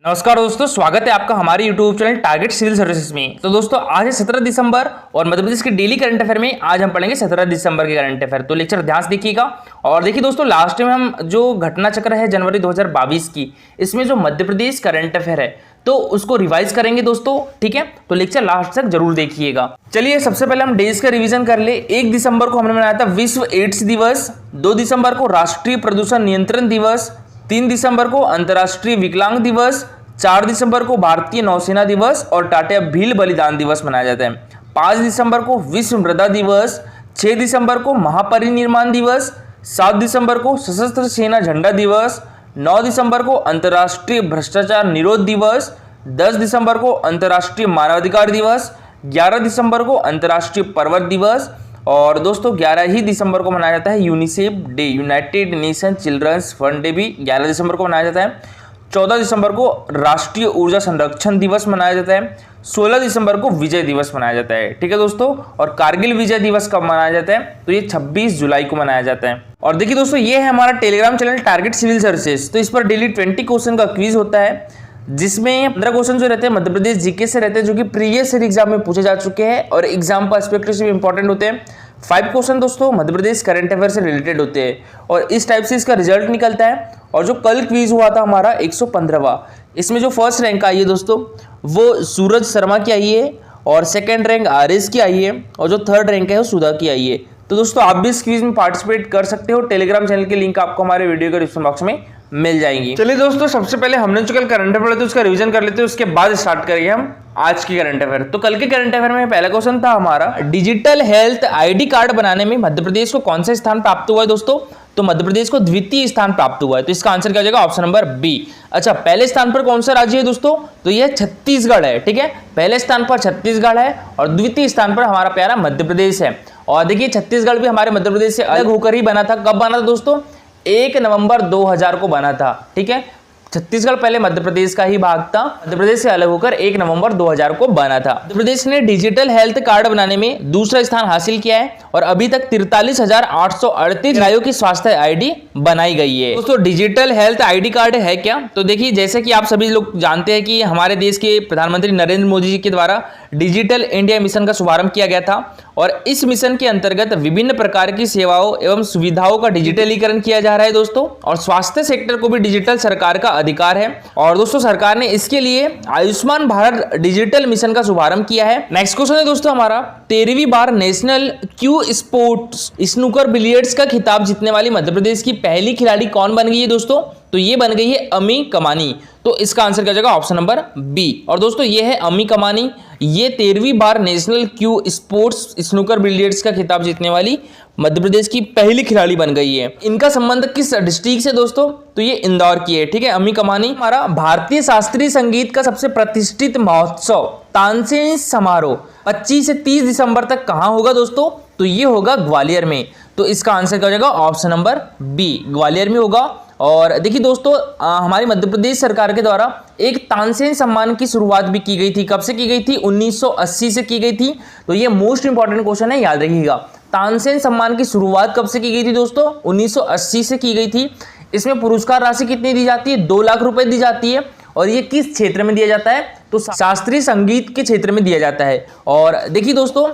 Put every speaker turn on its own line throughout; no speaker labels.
नमस्कार दोस्तों, स्वागत है आपका हमारे YouTube channel target civil services में। तो दोस्तों आज है 17 दिसंबर और मध्य प्रदेश के डेली करंट अफेयर में आज हम पढ़ेंगे 17 दिसंबर के करंट अफेयर। तो लेक्चर ध्यान से देखिएगा। और देखिए दोस्तों, लास्ट में हम जो घटना चक्र है जनवरी 2022 की, इसमें जो मध्य प्रदेश करंट अफेयर है तो उसको रिवाइज करेंगे दोस्तों, ठीक है। तो लेक्चर लास्ट तक जरूर देखिएगा। चलिए सबसे पहले हम डेज का रिवीजन कर ले। 1 दिसंबर को हमने मनाया था विश्व एड्स दिवस, 2 दिसंबर को राष्ट्रीय प्रदूषण नियंत्रण दिवस, 3 दिसंबर को अंतर्राष्ट्रीय विकलांग दिवस, 4 दिसंबर को भारतीय नौसेना दिवस और टाटा भील बलिदान दिवस मनाया जाता है। 5 दिसंबर को विश्व मृदा दिवस, 6 दिसंबर को महापरिनिर्वाण दिवस, 7 दिसंबर को सशस्त्र सेना झंडा दिवस, 9 दिसंबर को अंतर्राष्ट्रीय भ्रष्टाचार निरोध दिवस, 10 दिसंबर को अंतर्राष्ट्रीय मानवाधिकार दिवस, 11 दिसंबर को अंतर्राष्ट्रीय पर्वत दिवस और दोस्तों 11 ही दिसंबर को मनाया जाता है UNICEF day, United Nation children's fund day भी 11 दिसंबर को मनाया जाता है। 14 दिसंबर को राष्ट्रीय ऊर्जा संरक्षण दिवस मनाया जाता है। 16 दिसंबर को विजय दिवस मनाया जाता है, ठीक है दोस्तों। और कारगिल विजय दिवस कब मनाया जाता है तो ये 26 जुलाई को मनाया जाता है। और देखिए दोस्तों, ये है हमारा Telegram channel target civil services. तो इस पर डेली 20 क्वेश्चन का क्विज होता है, जिसमें 15 क्वेश्चन जो रहते हैं मध्य प्रदेश जीके से रहते हैं, जो कि प्रीवियस ईयर एग्जाम में पूछे जा चुके हैं और एग्जाम पर्सपेक्टिव से भी इंपॉर्टेंट होते हैं। 5 क्वेश्चन दोस्तों मध्य प्रदेश करंट अफेयर से रिलेटेड होते हैं और इस टाइप से इसका रिजल्ट निकलता है। और जो कल क्विज हुआ था हमारा 115वां, इसमें जो फर्स्ट रैंक आई है दोस्तों वो सूरज शर्मा की आई है और सेकंड रैंक आरएस की आई है और जो थर्ड रैंक है वो सुधा की आई है। तो दोस्तों आप भी इस क्विज में पार्टिसिपेट कर सकते हो। टेलीग्राम चैनल की लिंक आपको हमारे वीडियो के डिस्क्रिप्शन बॉक्स में मिल जाएंगी। चलिए दोस्तों, सबसे पहले हमने जो कल करंट अफेयर थे उसका रिवीजन कर लेते हैं, उसके बाद स्टार्ट करेंगे हम आज की करंट अफेयर। तो कल के करंट अफेयर में पहला क्वेश्चन था हमारा, डिजिटल हेल्थ आईडी कार्ड बनाने में मध्य प्रदेश को कौन सा स्थान प्राप्त हुआ है दोस्तों? तो मध्य प्रदेश को द्वितीय स्थान प्राप्त हुआ है। तो इसका आंसर क्या हो जाएगा? Option number B. अच्छा, पहले स्थान पर कौन सा राज्य है दोस्तों? तो यह छत्तीसगढ़ है, ठीक है। पहले स्थान पर छत्तीसगढ़ है और द्वितीय स्थान पर हमारा प्यारा मध्य प्रदेश है। और देखिए छत्तीसगढ़ भी हमारे मध्य प्रदेश से अलग होकर ही बना था। कब बना था दोस्तों? 1 नवंबर 2000 को बना था, ठीक है। छत्तीसगढ़ पहले मध्य प्रदेश का ही भाग था, मध्य प्रदेश से अलग होकर 1 नवंबर 2000 को बना था। मध्य प्रदेश ने डिजिटल हेल्थ कार्ड बनाने में दूसरा स्थान हासिल किया है और अभी तक 43,838 राज्यों की स्वास्थ्य आईडी बनाई गई है। दोस्तों डिजिटल हेल्थ आईडी कार्ड है क्या? तो देखिए, जैसे कि आप सभी लोग जानते हैं कि हमारे देश के प्रधानमंत्री नरेंद्र मोदी जी के द्वारा डिजिटल इंडिया मिशन का शुभारंभ किया गया था और इस मिशन के अंतर्गत विभिन्न प्रकार की सेवाओं एवं सुविधाओं का डिजिटलीकरण किया जा रहा है दोस्तों। और स्वास्थ्य सेक्टर को भी डिजिटल सरकार का अधिकार है और दोस्तों सरकार ने इसके लिए आयुष्मान भारत डिजिटल मिशन का शुभारंभ किया है। नेक्स्ट क्वेश्चन है दोस्तों हमारा, 13वीं बार national cue sports snooker billiards का खिताब जीतने वाली मध्य प्रदेश की पहली खिलाड़ी कौन बन गई है दोस्तों? तो ये बन गई है अमी कमानी। तो इसका आंसर क्या हो जाएगा? Option number B. और दोस्तों ये है अमी कमानी, ये 13वीं बार national cue sports snooker billiards का खिताब जीतने वाली मध्य प्रदेश की पहली खिलाड़ी बन गई है। इनका संबंध किस डिस्ट्रिक्ट से दोस्तों? तो ये इंदौर की है, ठीक है। अमी कमानी। हमारा भारतीय शास्त्रीय संगीत का सबसे प्रतिष्ठित महोत्सव तानसेन समारोह 25 से 30 दिसंबर तक कहां होगा दोस्तों? तो ये होगा ग्वालियर में। तो इसका आंसर क्या हो जाएगा? ऑप्शन नंबर बी, ग्वालियर में होगा। और देखिए दोस्तों, हमारी मध्य प्रदेश सरकार के द्वारा एक तानसेन सम्मान की शुरुआत भी की गई थी। कब से की गई थी? 1980 से की गई थी। तो ये मोस्ट इंपॉर्टेंट क्वेश्चन है, याद रखिएगा। तानसेन सम्मान की शुरुआत कब से की गई थी दोस्तों? 1980 से की गई थी। इसमें पुरस्कार राशि कितनी दी जाती है? 2 लाख रुपए दी जाती है। और ये किस क्षेत्र में दिया जाता है? तो शास्त्रीय संगीत के क्षेत्र में दिया जाता है। और देखिए दोस्तों,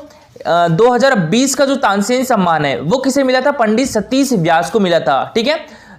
2020 का जो तानसेन सम्मान है वो किसे मिला था? पंडित सतीश व्यास को मिला था, ठीक है।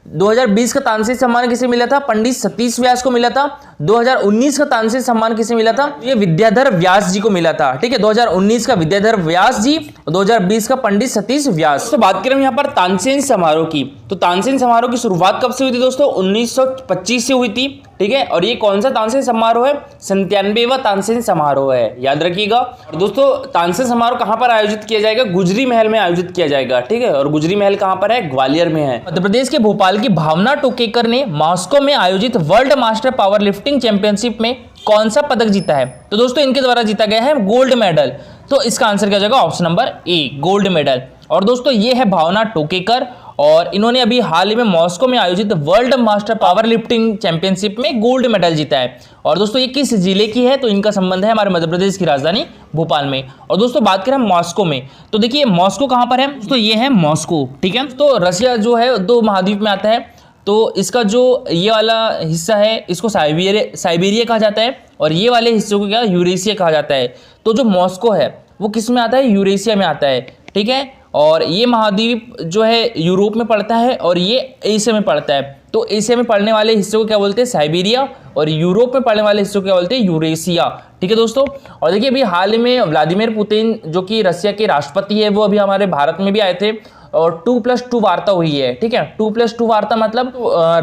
2020 का तानसेन सम्मान किसे मिला था? पंडित सतीश व्यास को मिला था। 2019 का तानसेन सम्मान किसे मिला था? ये विद्याधर व्यास जी को मिला था, ठीक है। 2019 का विद्याधर व्यास जी और 2020 का पंडित सतीश व्यास। तो बात करें यहाँ पर तानसेन समारोह की, तो तानसेन समारोह की शुरुआत कब से हुई थी दोस्तों? 1925 से हुई थी, ठीक है। और ये कौन सा तानसेन समारोह है? 97वां तानसेन समारोह है, याद रखिएगा। और दोस्तों तानसेन समारोह कहां पर आयोजित किया जाएगा? गुजरी महल में आयोजित किया जाएगा, ठीक है। और गुजरी महल कहां पर है? ग्वालियर में है। मध्य प्रदेश के भोपाल की भावना टोकेकर ने मॉस्को में आयोजित world master power lifting championship में कौन सा पदक जीता है? तो दोस्तों इनके द्वारा जीता गया है गोल्ड मेडल। तो इसका आंसर क्या हो जाएगा? Option number A, gold medal. और दोस्तों ये है भावना टोकेकर और इन्होंने अभी हाल ही में मॉस्को में आयोजित world master power lifting championship में गोल्ड मेडल जीता है। और दोस्तों ये किस जिले की है? तो इनका संबंध है हमारे मध्य प्रदेश की राजधानी भोपाल में। और दोस्तों बात करें मॉस्को में, तो देखिए मॉस्को कहां पर है? तो ये है मॉस्को, ठीक है। तो रशिया जो है 2 महाद्वीप में आता है, तो इसका जो ये वाला हिस्सा है इसको साइबेरिया कहा जाता है और ये वाले हिस्सों को क्या यूरेशिया कहा जाता है। तो जो मॉस्को है वो किस में आता है, यूरेशिया में आता है, ठीक है। और ये महाद्वीप जो है यूरोप में पड़ता है और ये एशिया में पड़ता है। तो एशिया में पड़ने वाले हिस्सों को क्या बोलते हैं, साइबेरिया, और यूरोप में पड़ने वाले हिस्सों को क्या बोलते हैं, यूरेशिया, ठीक है दोस्तों। और देखिए अभी हाल ही में व्लादिमीर पुतिन जो कि रशिया के राष्ट्रपति है वो अभी हमारे भारत में भी आए थे और 2+2 वार्ता हुई है, ठीक है। 2+2 वार्ता मतलब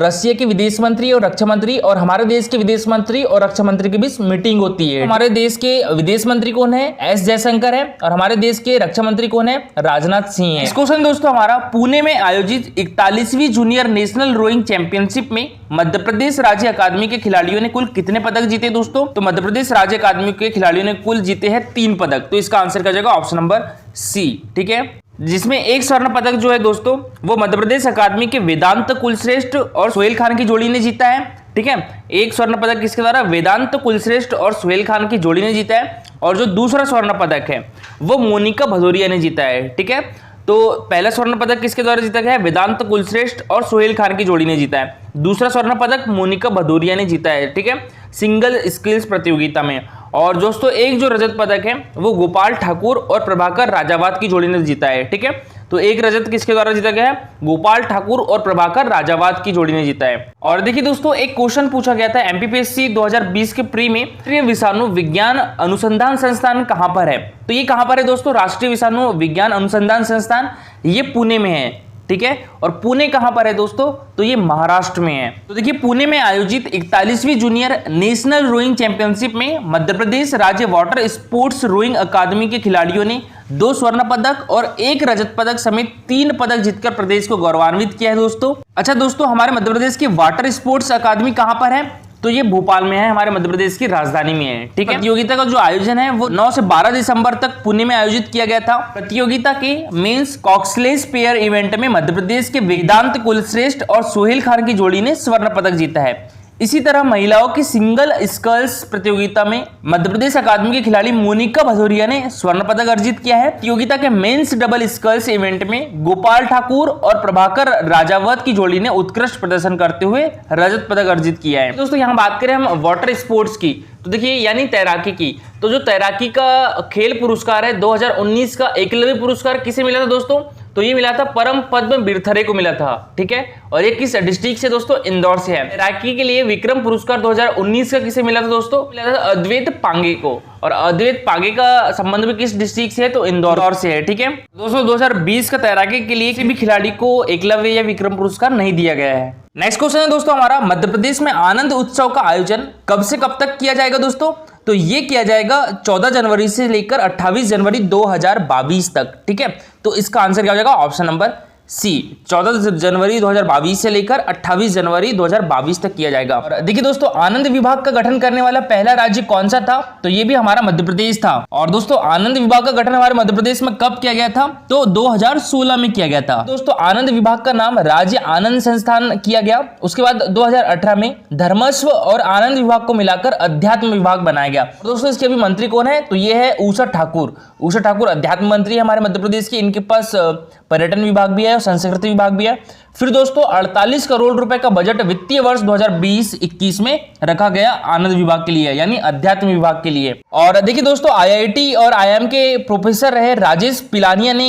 रशिया के विदेश मंत्री और रक्षा मंत्री और हमारे देश के विदेश मंत्री और रक्षा मंत्री के बीच मीटिंग होती है। हमारे देश के विदेश मंत्री कौन है, एस जयशंकर है, और हमारे देश के रक्षा मंत्री कौन है, राजनाथ सिंह है। इस क्वेश्चन दोस्तों हमारा पुणे में आयोजित 41वीं जूनियर नेशनल रोइंग चैंपियनशिप में मध्य प्रदेश राज्य अकादमी के खिलाड़ियों ने कुल कितने पदक जीते दोस्तों। तो मध्य प्रदेश राज्य अकादमी के खिलाड़ियों ने कुल जीते हैं 3 पदक। तो इसका आंसर क्या जाएगा, ऑप्शन नंबर सी, ठीक है। जिसमें एक स्वर्ण पदक जो है दोस्तों वो मध्य प्रदेश अकादमी के वेदांत कुलश्रेष्ठ और सोहेल खान की जोड़ी ने जीता है, ठीक है। एक स्वर्ण पदक किसके द्वारा, वेदांत कुलश्रेष्ठ और सोहेल खान की जोड़ी ने जीता है। और जो दूसरा स्वर्ण पदक है वो मोनिका भदौरिया ने जीता है, ठीक है। तो पहला स्वर्ण पदक किसके द्वारा जीता गया है, वेदांत कुलश्रेष्ठ और सोहेल खान की जोड़ी ने जीता है। दूसरा स्वर्ण पदक मोनिका भदौरिया ने जीता है, ठीक है, सिंगल स्किल्स प्रतियोगिता में। और दोस्तों एक जो रजत पदक है वो गोपाल ठाकुर और प्रभाकर राजावत की जोड़ी ने जीता है, ठीक है। तो एक रजत किसके द्वारा जीता गया है, गोपाल ठाकुर और प्रभाकर राजावत की जोड़ी ने जीता है। और देखिए दोस्तों एक क्वेश्चन पूछा गया था एमपीपीएससी 2020 के प्री में, राष्ट्रीय विषाणु विज्ञान अनुसंधान संस्थान कहां पर है। तो ये कहां पर है दोस्तों, राष्ट्रीय विषाणु विज्ञान अनुसंधान संस्थान, ये पुणे में है, ठीक है। और पुणे कहां पर है दोस्तों, तो ये महाराष्ट्र में है। तो देखिए पुणे में आयोजित 41वीं जूनियर नेशनल रोइंग चैंपियनशिप में मध्य प्रदेश राज्य वाटर स्पोर्ट्स रोइंग अकादमी के खिलाड़ियों ने 2 स्वर्ण पदक और 1 रजत पदक समेत 3 पदक जीतकर प्रदेश को गौरवान्वित किया है दोस्तों। अच्छा दोस्तों हमारे मध्य प्रदेश की वाटर स्पोर्ट्स अकादमी कहां पर है, तो ये भोपाल में है, हमारे मध्य प्रदेश की राजधानी में है, ठीक है। प्रतियोगिता का जो आयोजन है वो 9 से 12 दिसंबर तक पुणे में आयोजित किया गया था। प्रतियोगिता के मेंस कॉक्सलेस पेयर इवेंट में मध्य प्रदेश के वेदांत कुलश्रेष्ठ और सोहेल खान की जोड़ी ने स्वर्ण पदक जीता है। इसी तरह महिलाओं की सिंगल स्कल्स प्रतियोगिता में मध्य प्रदेश अकादमी के खिलाड़ी मोनिका भदौरिया ने स्वर्ण पदक अर्जित किया है। प्रतियोगिता के मेंस डबल स्कल्स इवेंट में गोपाल ठाकुर और प्रभाकर राजावत की जोड़ी ने उत्कृष्ट प्रदर्शन करते हुए रजत पदक अर्जित किया है। दोस्तों यहाँ बात करें हम वाटर स्पोर्ट्स की, तो देखिए यानी तैराकी की, तो जो तैराकी का खेल पुरस्कार है 2019 का एकलव्य पुरस्कार किसे मिला था दोस्तों, तो ये मिला था परम पद्म बिरथरे को मिला था, ठीक है। और ये किस डिस्ट्रिक्ट से दोस्तों, इंदौर से है। तैराकी के लिए विक्रम पुरस्कार 2019 का किसे मिला था दोस्तों, मिला था अद्वैत पांगे को। और अद्वैत पांगे का संबंध भी किस डिस्ट्रिक्ट से है, तो इंदौर से है, ठीक है। दोस्तों 2020 का तैराकी के लिए किसी भी खिलाड़ी को एकलव्य या विक्रम पुरस्कार नहीं दिया गया है। नेक्स्ट क्वेश्चन है दोस्तों हमारा, मध्य प्रदेश में आनंद उत्सव का आयोजन कब से कब तक किया जाएगा दोस्तों, तो ये किया जाएगा 14 जनवरी से लेकर 28 जनवरी 2022 तक, ठीक है। तो इसका आंसर क्या हो जाएगा, ऑप्शन नंबर सी, 14 जनवरी 2022 से लेकर 28 जनवरी 2022 तक किया जाएगा। और देखिए दोस्तों आनंद विभाग का गठन करने वाला पहला राज्य कौन सा था, तो ये भी हमारा मध्य प्रदेश था। और दोस्तों आनंद विभाग का गठन हमारे मध्य प्रदेश में कब किया गया था, तो 2016 में किया गया था। दोस्तों आनंद विभाग का नाम राज्य आनंद संस्थान किया गया। उसके बाद 2018 में धर्मस्व और आनंद विभाग को मिलाकर अध्यात्म विभाग बनाया गया। दोस्तों इसके अभी मंत्री कौन है, तो ये है ऊषा ठाकुर। ऊषा ठाकुर अध्यात्म मंत्री है हमारे मध्य प्रदेश की। इनके पास पर्यटन विभाग भी है, संस्कृति विभाग भी है। फिर दोस्तों 48 करोड़ रुपए का बजट वित्तीय वर्ष 2020-21 में रखा गया आनंद विभाग के लिए, यानी अध्यात्म विभाग के लिए। और देखिए दोस्तों आईआईटी और आईआईएम के प्रोफेसर रहे राजेश पिलानिया ने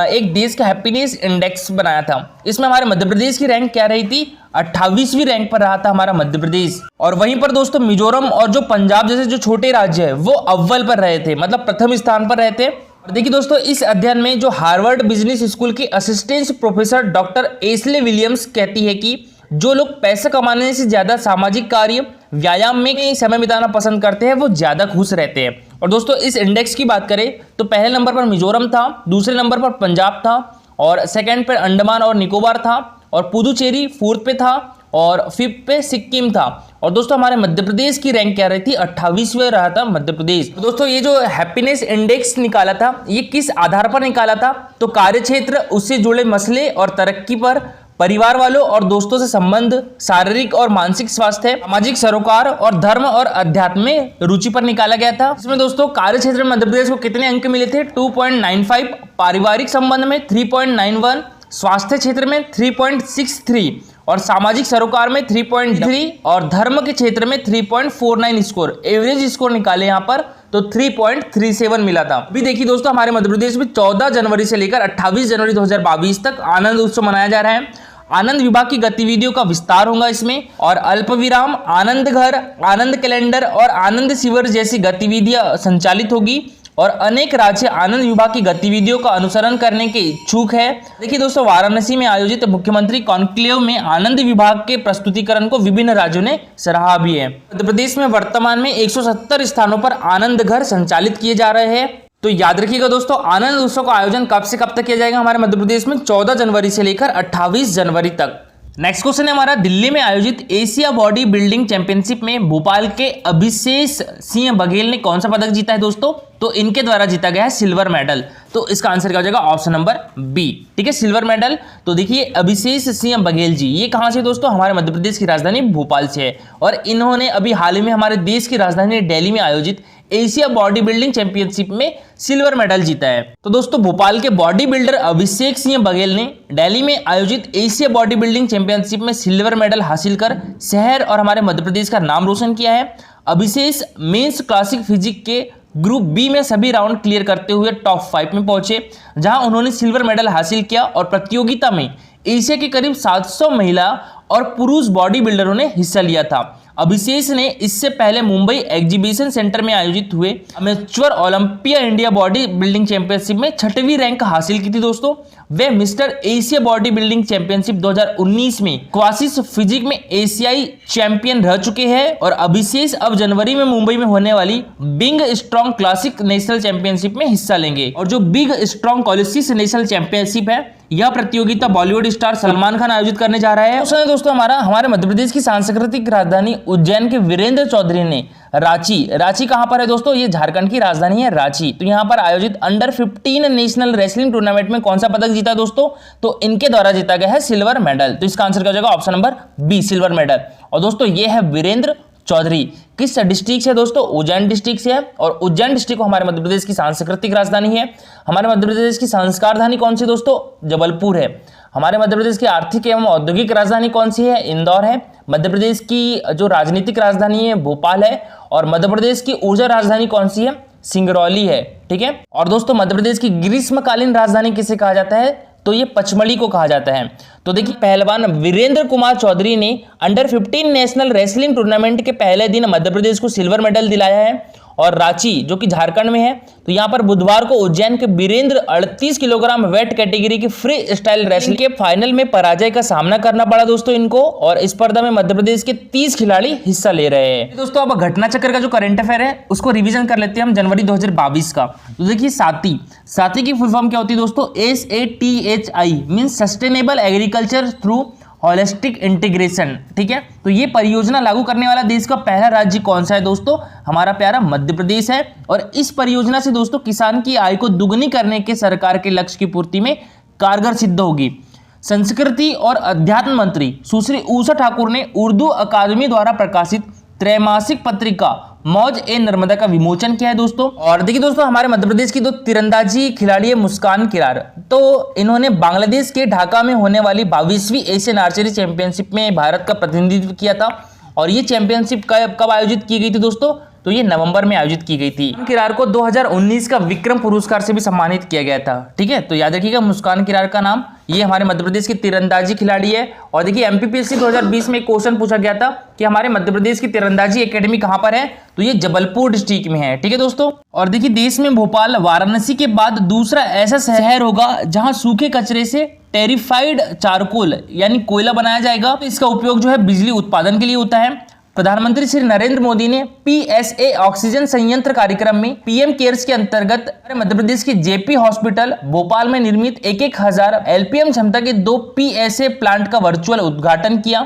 एक देश का हैप्पीनेस इंडेक्स बनाया था। इसमें हमारे मध्य प्रदेश की रैंक क्या रही थी, 28वीं रैंक पर रहा था हमारा मध्य प्रदेश। और वहीं पर दोस्तों मिजोरम और जो पंजाब जैसे जो छोटे राज्य है वो अव्वल पर रहे थे, मतलब प्रथम स्थान पर रहे थे। और देखिए दोस्तों इस अध्ययन में जो हार्वर्ड बिजनेस स्कूल की assistant professor doctor Astley Williams कहती है कि जो लोग पैसा कमाने से ज्यादा सामाजिक कार्य व्यायाम में समय बिताना पसंद करते हैं वो ज्यादा खुश रहते हैं। और दोस्तों इस इंडेक्स की बात करें तो पहले नंबर पर मिजोरम था, दूसरे नंबर पर पंजाब था, और सेकंड पर अंडमान और निकोबार था, और पुदुचेरी 4th पे था, और 5th पे सिक्किम था। और दोस्तों हमारे मध्य प्रदेश की रैंक क्या रही थी, 28वें रहा था मध्य प्रदेश। तो दोस्तों ये जो हैप्पीनेस इंडेक्स निकाला था ये किस आधार पर निकाला था, तो कार्यक्षेत्र, उससे जुड़े मसले और तरक्की पर, परिवार वालों और दोस्तों से संबंध, शारीरिक और मानसिक स्वास्थ्य, सामाजिक सरोकार और धर्म और अध्यात्म में रुचि पर निकाला गया था। इसमें दोस्तों कार्यक्षेत्र में मध्य प्रदेश को कितने अंक मिले थे, 2.95, पारिवारिक संबंध में 3.91, स्वास्थ्य क्षेत्र में 3.63 और सामाजिक सरोकार में 3.3 और धर्म के क्षेत्र में 3.49 स्कोर, एवरेज स्कोर निकाले यहाँ पर तो 3.37 मिला था। अभी देखिए दोस्तों, हमारे मध्य प्रदेश में 14 जनवरी से लेकर 28 जनवरी 2022 तक आनंद उत्सव मनाया जा रहा है। आनंद विभाग की गतिविधियों का विस्तार होगा इसमें, और अल्प विराम, आनंद घर, आनंद कैलेंडर और आनंद शिविर जैसी गतिविधियां संचालित होगी, और अनेक राज्य आनंद विभाग की गतिविधियों का अनुसरण करने के इच्छुक है। देखिए दोस्तों, वाराणसी में आयोजित मुख्यमंत्री कॉन्क्लेव में आनंद विभाग के प्रस्तुतिकरण को विभिन्न राज्यों ने सराहा भी है। मध्य प्रदेश में वर्तमान में 170 स्थानों पर आनंद घर संचालित किए जा रहे हैं। तो याद रखिएगा दोस्तों, आनंद उत्सव का आयोजन कब से कब तक किया जाएगा हमारे मध्य प्रदेश में? 14 जनवरी से लेकर 28 जनवरी तक। नेक्स्ट क्वेश्चन है हमारा, दिल्ली में आयोजित एशिया बॉडी बिल्डिंग चैंपियनशिप में भोपाल के अभिषेक सिंह बघेल ने कौन सा पदक जीता है दोस्तों? तो इनके द्वारा जीता गया है सिल्वर मेडल। तो इसका आंसर क्या हो जाएगा? Option number B. ठीक है, सिल्वर मेडल। तो देखिए, अभिषेक सिंह बघेल जी, ये कहां से दोस्तों? हमारे मध्य प्रदेश की राजधानी भोपाल से है, और इन्होंने अभी हाल ही में हमारे देश की राजधानी दिल्ली में आयोजित एशिया बॉडी बिल्डिंग चैंपियनशिप में सिल्वर मेडल जीता है। तो दोस्तों, भोपाल के बॉडी बिल्डर अभिषेक सिंह बघेल ने दिल्ली में आयोजित एशिया बॉडी बिल्डिंग चैंपियनशिप में सिल्वर मेडल हासिल कर शहर और हमारे मध्य प्रदेश का नाम रोशन किया है। अभिषेक मेंस क्लासिक फिजिक के ग्रुप बी में सभी राउंड क्लियर करते हुए टॉप 5 में पहुंचे, जहां उन्होंने सिल्वर मेडल हासिल किया, और प्रतियोगिता में एशिया के करीब 700 महिला और पुरुष बॉडी बिल्डरों ने हिस्सा लिया था। अभिषेक ने इससे पहले मुंबई एग्जीबिशन सेंटर में आयोजित हुए amateur Olympia India body building championship में 6वीं रैंक हासिल की थी दोस्तों। वे mister Asia body building championship 2019 में क्वासिस फिजिक में एशियाई चैंपियन रह चुके हैं, और अभिषेक अब जनवरी में मुंबई में होने वाली big strong classic national championship में हिस्सा लेंगे। और जो big strong classic national championship है, यह प्रतियोगिता बॉलीवुड स्टार सलमान खान आयोजित करने जा रहा है। दोस्तों, हमारे मध्य प्रदेश की सांस्कृतिक राजधानी उज्जैन के वीरेंद्र चौधरी ने रांची कहां पर है दोस्तों? ये झारखंड की राजधानी है रांची। तो यहां पर आयोजित अंडर 15 नेशनल रेसलिंग टूर्नामेंट में कौन सा पदक जीता दोस्तों? तो इनके द्वारा जीता गया है सिल्वर मेडल। तो इसका आंसर क्या हो जाएगा? Option number B, silver medal. और दोस्तों, ये है वीरेंद्र चौधरी। किस डिस्ट्रिक्ट से दोस्तों? उज्जैन डिस्ट्रिक्ट से है, और उज्जैन डिस्ट्रिक्ट को हमारे मध्य प्रदेश की सांस्कृतिक राजधानी है। हमारे मध्य प्रदेश की संस्कार राजधानी कौन सी दोस्तों? जबलपुर है। हमारे मध्य प्रदेश की आर्थिक एवं औद्योगिक राजधानी कौन सी है? इंदौर है। मध्य प्रदेश की जो राजनीतिक राजधानी है भोपाल है, और मध्य प्रदेश की ऊर्जा राजधानी कौन सी है? सिंगरौली है। ठीक है, और दोस्तों, मध्य प्रदेश की ग्रीष्मकालीन राजधानी किसे कहा जाता है? तो ये पचमढ़ी को कहा जाता है। तो देखिए, पहलवान वीरेंद्र कुमार चौधरी ने अंडर 15 नेशनल रेसलिंग टूर्नामेंट के पहले दिन मध्य प्रदेश को सिल्वर मेडल दिलाया है। और रांची जो कि झारखंड में है, तो यहाँ पर बुधवार को उज्जैन के वीरेंद्र 38 किलोग्राम वेट कैटेगरी की फ्री स्टाइल रेसलिंग के फाइनल में पराजय का सामना करना पड़ा दोस्तों इनको, और इस स्पर्धा में मध्य प्रदेश के 30 खिलाड़ी हिस्सा ले रहे हैं। दोस्तों, अब घटना चक्र का जो करंट अफेयर है उसको रिवीजन कर लेते हैं हम जनवरी 2022 का। तो देखिए, साथी की फुल फॉर्म क्या होती है दोस्तों? SATHI means sustainable agriculture through holistic integration. ठीक है, तो ये परियोजना लागू करने वाला देश का पहला राज्य कौन सा है दोस्तों? हमारा प्यारा मध्य प्रदेश है। और इस परियोजना से दोस्तों किसान की आय को दुगनी करने के सरकार के लक्ष्य की पूर्ति में कारगर सिद्ध होगी। संस्कृति और अध्यात्म मंत्री सुश्री उषा ठाकुर ने उर्दू अकादमी द्वारा प्रकाशित त्रैमासिक पत्रिका मौज ए नर्मदा का विमोचन किया है दोस्तों। और देखिए दोस्तों, हमारे मध्य प्रदेश की दो तीरंदाजी खिलाड़ी है मुस्कान किरार, तो इन्होंने बांग्लादेश के ढाका में होने वाली 22वीं एशियन आर्चरी चैंपियनशिप में भारत का प्रतिनिधित्व किया था। और ये चैंपियनशिप कब आयोजित की गई थी दोस्तों? तो ये नवंबर में आयोजित की गई थी। किरार को 2019 का विक्रम पुरस्कार से भी सम्मानित किया गया था। ठीक है, तो याद रखिएगा मुस्कान किरार का नाम। ये हमारे मध्य प्रदेश की तीरंदाजी खिलाड़ी है। और देखिए, MPPSC 2020 में एक क्वेश्चन पूछा गया था कि हमारे मध्य प्रदेश की तीरंदाजी एकेडमी कहां पर है? तो ये जबलपुर डिस्ट्रिक्ट में है। ठीक है दोस्तों, और देखिए, देश में भोपाल वाराणसी के बाद दूसरा ऐसा शहर होगा जहां सूखे कचरे से टेरिफाइड चारकोल यानी कोयला बनाया जाएगा। तो इसका उपयोग जो है बिजली उत्पादन के लिए होता है। प्रधानमंत्री श्री नरेंद्र मोदी ने PSA ऑक्सीजन संयंत्र कार्यक्रम में PM केयर्स के अंतर्गत मध्य प्रदेश के JP हॉस्पिटल भोपाल में निर्मित 1000 LPM क्षमता के 2 PSA प्लांट का वर्चुअल उद्घाटन किया।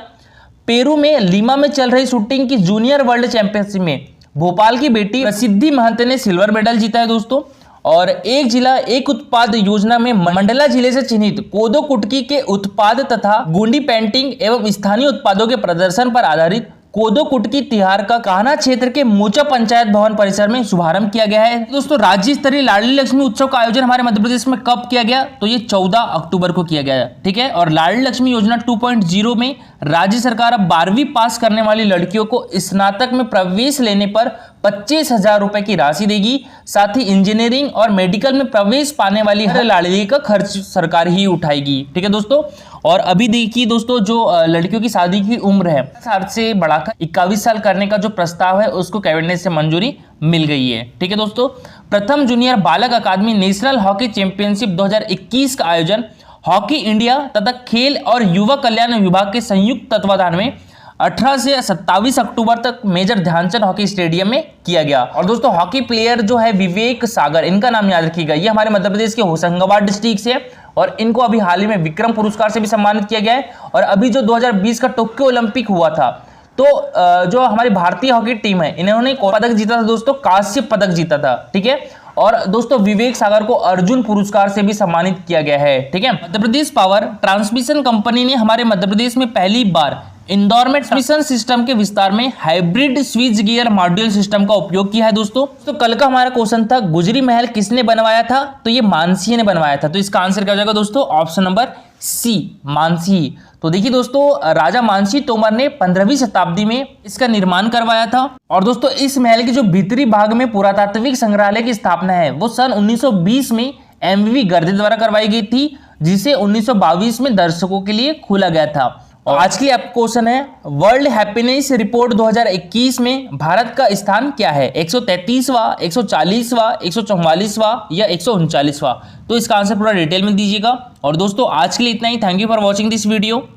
पेरू में लीमा में चल रही शूटिंग की जूनियर वर्ल्ड चैंपियनशिप में भोपाल की बेटी प्रसिद्धि महंत ने सिल्वर मेडल जीता है दोस्तों। और एक जिला एक उत्पाद योजना में मंडला जिले से चिन्हित कोदो कुटकी के उत्पाद तथा गोंडी पेंटिंग एवं स्थानीय उत्पादों के प्रदर्शन पर आधारित कोदो कुटकी तिहार का कान्हा क्षेत्र के मोचा पंचायत भवन परिसर में शुभारंभ किया गया है। दोस्तों राज्य स्तरीय लाडली लक्ष्मी उत्सव का आयोजन हमारे मध्य प्रदेश में कब किया गया, तो ये 14 अक्टूबर को किया गया, ठीक है। और लाडली लक्ष्मी योजना 2.0 में राज्य सरकार अब 12वीं पास करने वाली लड़कियों को स्नातक में प्रवेश लेने पर 25,000 रुपए की राशि देगी। साथ ही इंजीनियरिंग और मेडिकल में प्रवेश पाने वाली हर लाडली का खर्च सरकार ही उठाएगी, ठीक है दोस्तों। और अभी देखिए दोस्तों, जो लड़कियों की शादी की उम्र है 60 से बढ़ाकर 21 साल करने का जो प्रस्ताव है उसको कैबिनेट से मंजूरी मिल गई है, ठीक है दोस्तों। प्रथम जूनियर बालक अकादमी नेशनल हॉकी चैंपियनशिप 2021 का आयोजन हॉकी इंडिया तथा खेल और युवा कल्याण विभाग के संयुक्त तत्वाधान में 18 से 27 अक्टूबर तक मेजर ध्यानचंद हॉकी स्टेडियम में किया गया। और दोस्तों हॉकी प्लेयर जो है विवेक सागर, इनका नाम याद रखिएगा, ये हमारे मध्य प्रदेश के होशंगाबाद डिस्ट्रिक्ट से है और इनको अभी हाल ही में विक्रम पुरस्कार से भी सम्मानित किया गया है। और अभी जो 2020 का टोक्यो ओलंपिक हुआ था, तो जो हमारी भारतीय हॉकी टीम है इन्होंने पदक जीता था दोस्तों, कांस्य पदक जीता था, ठीक है। और दोस्तों विवेक सागर को अर्जुन पुरस्कार से भी सम्मानित किया गया है, ठीक है। Madhya Pradesh power transmission company ने हमारे मध्य प्रदेश में पहली बार इंदौर में ट्रांसमिशन सिस्टम के विस्तार में hybrid switch gear module system का उपयोग किया है दोस्तों। तो कल का हमारा क्वेश्चन था गुजरी महल किसने बनवाया था, तो ये मानसिंह ने बनवाया था। तो इसका आंसर क्या हो जाएगा दोस्तों, ऑप्शन नंबर सी, मानसिंह। तो देखिए दोस्तों राजा मानसिंह तोमर ने 15वीं शताब्दी में इसका निर्माण करवाया था। और दोस्तों इस महल के जो भीतरी भाग में पुरातात्विक संग्रहालय की स्थापना है वो सन 1920 में एमवी गर्दे द्वारा करवाई गई थी, जिसे 1922 में दर्शकों के लिए खोला गया था। और आज के लिए आपका क्वेश्चन है वर्ल्ड हैप्पीनेस रिपोर्ट 2021 में भारत का स्थान क्या है, 133वां, 140वां, 144वां या 139वां। तो इसका आंसर पूरा डिटेल में दीजिएगा। और दोस्तों आज के लिए इतना ही। Thank you for watching this video.